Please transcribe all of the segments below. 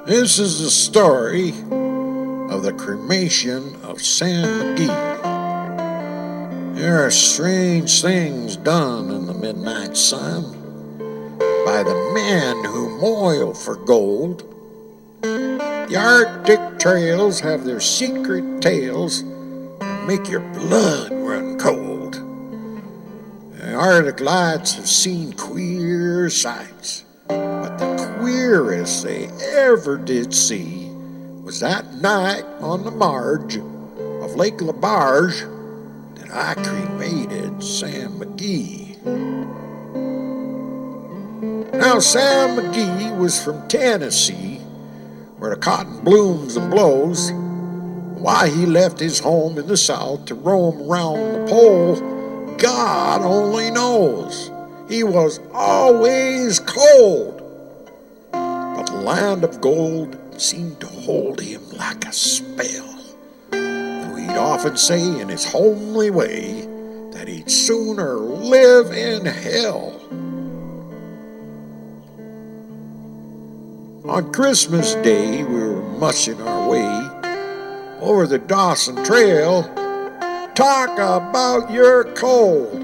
This is the story of the cremation of Sam McGee. There are strange things done in the midnight sun by the men who moil for gold. The Arctic trails have their secret tales that make your blood run cold. The Arctic lights have seen queer sights, but the queerest they ever did see was that night on the marge of Lake LaBarge that I cremated Sam McGee. Now, Sam McGee was from Tennessee, where the cotton blooms and blows. Why he left his home in the South to roam around the pole, God only knows. He was always cold, but the land of gold seemed to hold him like a spell. Though he'd often say in his homely way that he'd sooner live in hell. On Christmas Day, we were mushing our way over the Dawson Trail. Talk about your cold.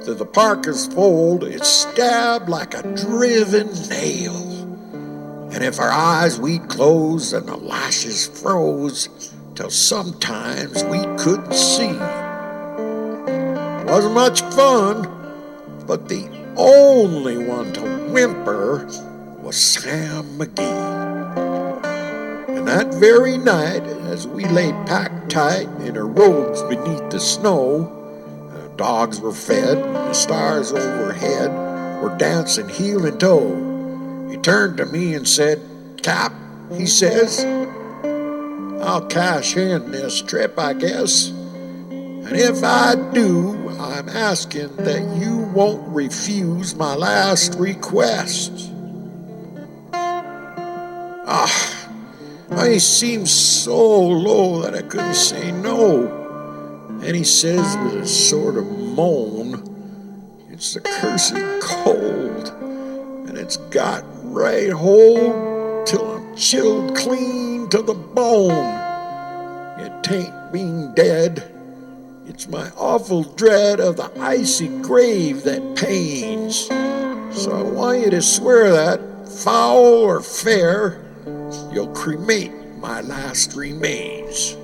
To the parka's fold, it stabbed like a driven nail. And if our eyes we'd close and the lashes froze, till sometimes we couldn't see. Wasn't much fun, but the only one to whimper was Sam McGee. And that very night, as we lay packed tight in our robes beneath the snow, the dogs were fed, and the stars overhead were dancing heel and toe. He turned to me and said, "Cap," he says, "I'll cash in this trip, I guess. And if I do, I'm asking that you won't refuse my last request." He seemed so low that I couldn't say no. And he says with a sort of moan, "It's the cursed cold, and it's got right hold till I'm chilled clean to the bone. It tain't being dead, it's my awful dread of the icy grave that pains. So I want you to swear that, foul or fair, you'll cremate my last remains."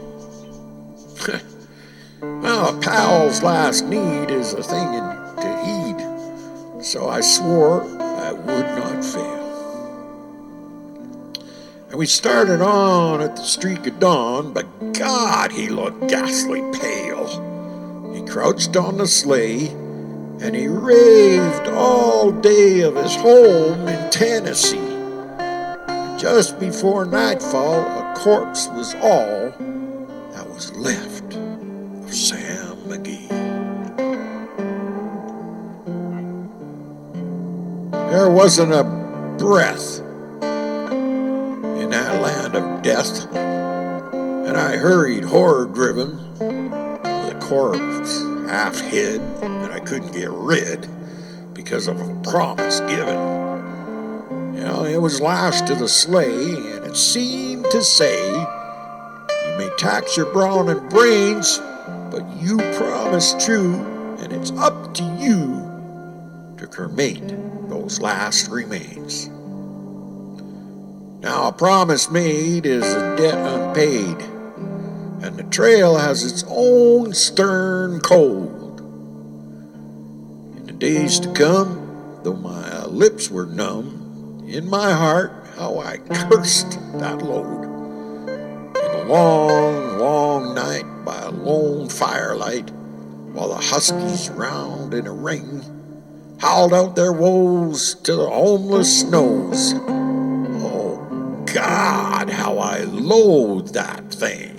Well, a pal's last need is a thing to heed, so I swore I would not fail. And we started on at the streak of dawn, but God, he looked ghastly pale. He crouched on the sleigh, and he raved all day of his home in Tennessee. Just before nightfall, a corpse was all that was left of Sam McGee. There wasn't a breath in that land of death, and I hurried horror-driven with a corpse half hid that I couldn't get rid because of a promise given. It was lashed to the sleigh, and it seemed to say, "You may tax your brawn and brains, but you promised true, and it's up to you to cremate those last remains." Now, a promise made is a debt unpaid, and the trail has its own stern code. In the days to come, though my lips were numb, in my heart how I cursed that load. In a long, long night by a lone firelight, while the huskies round in a ring howled out their woes to the homeless snows. Oh God, how I loathed that thing.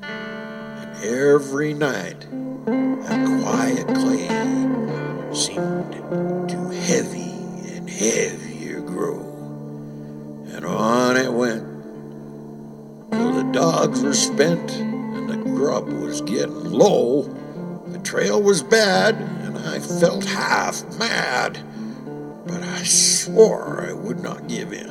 And every night that quiet clay seemed to heavy and heavier grow. And on it went till the dogs were spent and the grub was getting low. The trail was bad and I felt half mad, but I swore I would not give in.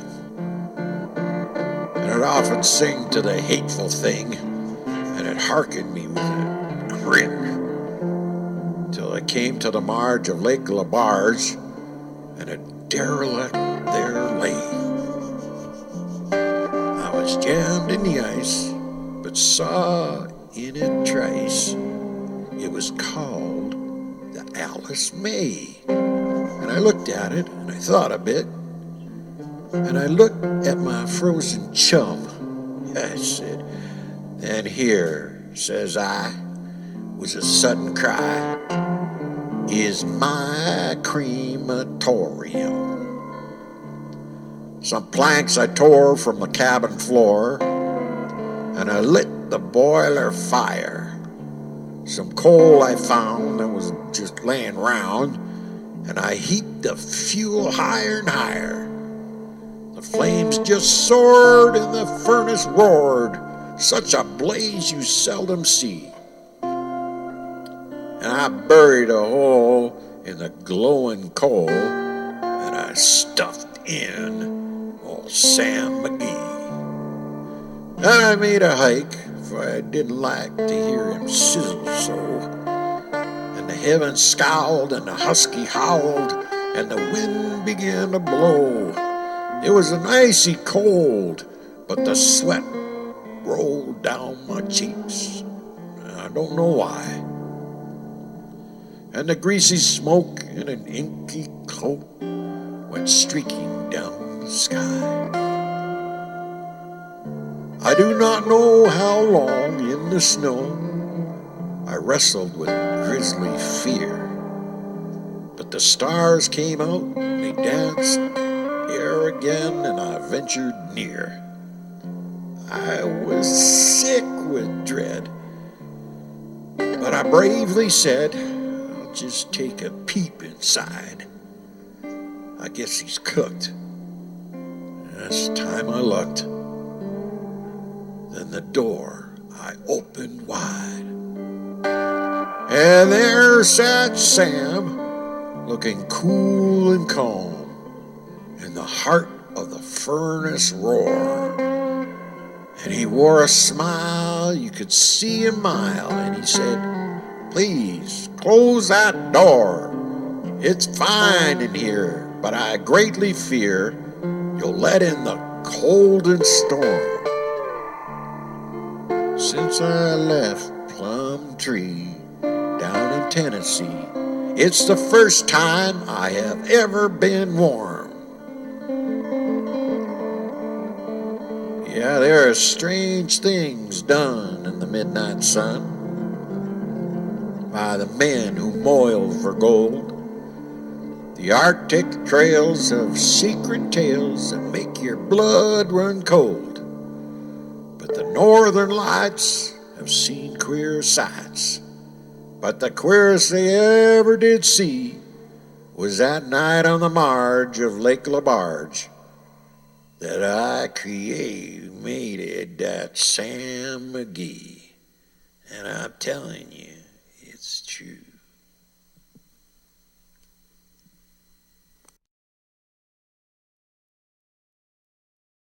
And I'd often sing to the hateful thing, and it hearkened me with a grin, till I came to the marge of Lake Labarge, and a derelict there lay. I was jammed in the ice, but saw in a trice it was called the Alice May. And I looked at it, and I thought a bit, and I looked at my frozen chum. I said, and here, says I, was a sudden cry, is my crematorium. Some planks I tore from the cabin floor, and I lit the boiler fire. Some coal I found that was just laying round, and I heaped the fuel higher and higher. The flames just soared and the furnace roared, such a blaze you seldom see. And I buried a hole in the glowing coal, and I stuffed in old Sam McGee. And I made a hike, for I didn't like to hear him sizzle so. And the heavens scowled, and the husky howled, and the wind began to blow. It was an icy cold, but the sweat rolled down my cheeks. I don't know why. And the greasy smoke in an inky cloak went streaking down the sky. I do not know how long in the snow I wrestled with grisly fear, but the stars came out and they danced there again, and I ventured near. I was sick with dread, but I bravely said, I'll just take a peep inside. I guess he's cooked. This time I looked. Then the door I opened wide, and there sat Sam, looking cool and calm, in the heart of the furnace roar. And he wore a smile you could see a mile, and he said, please close that door. It's fine in here, but I greatly fear you'll let in the cold and storm. Since I left Plum Tree down in Tennessee, it's the first time I have ever been warm. Yeah, there are strange things done in the midnight sun by the men who moil for gold. The Arctic trails have secret tales that make your blood run cold. But the northern lights have seen queer sights. But the queerest they ever did see was that night on the marge of Lake Labarge that I cremated that Sam McGee. And I'm telling you, it's true.